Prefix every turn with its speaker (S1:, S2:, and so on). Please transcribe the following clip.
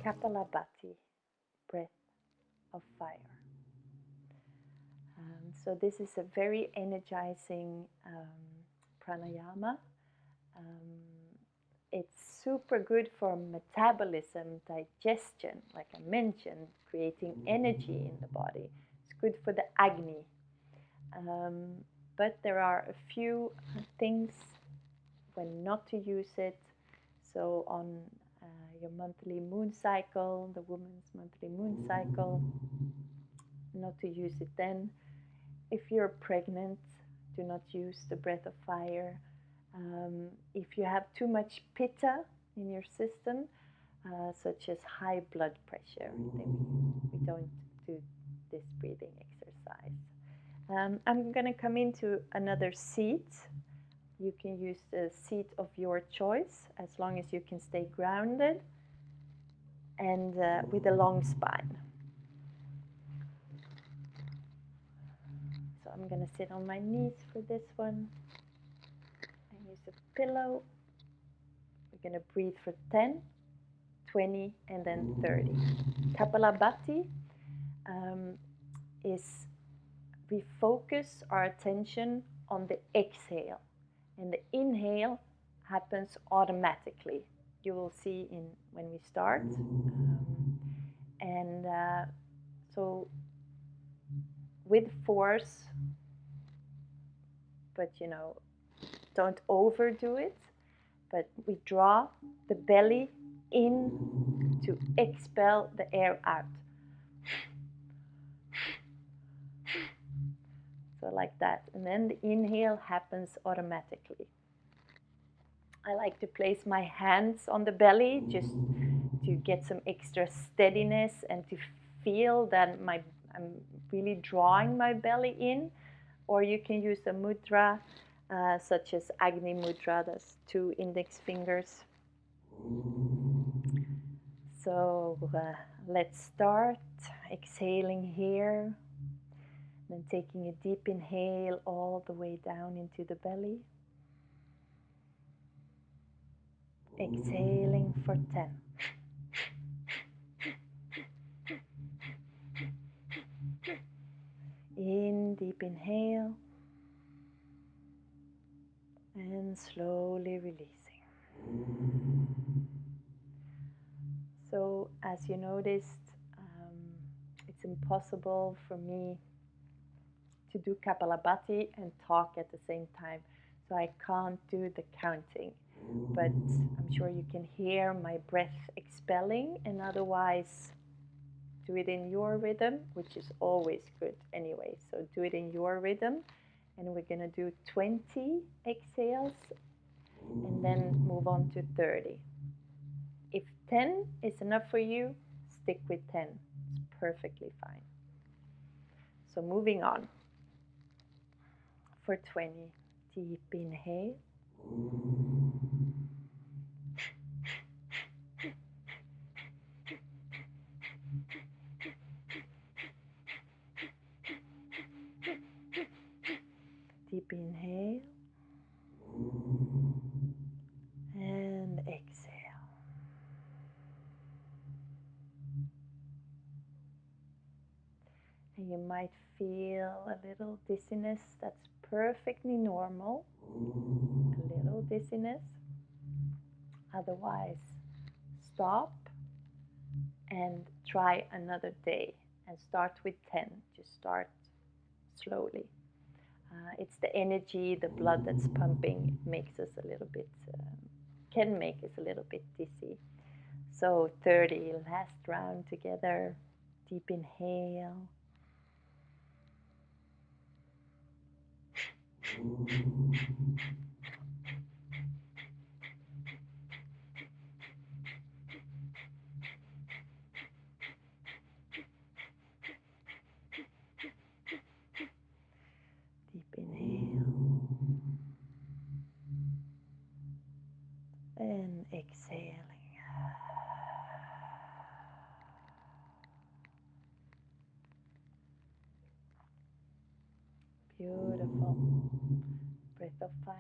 S1: Kapalabhati, breath of fire. So this is a very energizing pranayama. It's super good for metabolism, digestion, like I mentioned, creating energy in the body. It's good for the Agni. But there are a few things when not to use it. So on your monthly moon cycle, the woman's monthly moon cycle, not to use it then. If you're pregnant, do not use the breath of fire. If you have too much pitta in your system, such as high blood pressure, then we don't do this breathing exercise. I'm going to come into another seat. You can use the seat of your choice as long as you can stay grounded and with a long spine. So I'm going to sit on my knees for this one and use a pillow. We're going to breathe for 10, 20, and then 30. Kapalabhati is we focus our attention on the exhale, and the inhale happens automatically. You will see when we start. So with force, but don't overdo it. But we draw the belly in to expel the air out. So like that. And then the inhale happens automatically. I like to place my hands on the belly just to get some extra steadiness and to feel that I'm really drawing my belly in. Or you can use a mudra such as Agni Mudra, that's 2 index fingers. So let's start exhaling here, then taking a deep inhale all the way down into the belly. Exhaling for 10. In, deep inhale, and slowly releasing. So as you noticed, it's impossible for me to do Kapalabhati and talk at the same time. So I can't do the counting. But I'm sure you can hear my breath expelling, and otherwise do it in your rhythm, which is always good anyway. So do it in your rhythm. And we're going to do 20 exhales and then move on to 30. If 10 is enough for you, stick with 10. It's perfectly fine. So moving on. For 20, deep inhale. Deep inhale. And exhale. And you might feel a little dizziness. That's perfectly normal. A little dizziness. Otherwise, stop and try another day and start with 10. Just start slowly. It's the energy, the blood that's pumping, it makes us a little bit, can make us a little bit dizzy. So 30, last round together. Deep inhale. Deep inhale. And exhaling. Beautiful. Breath of fire.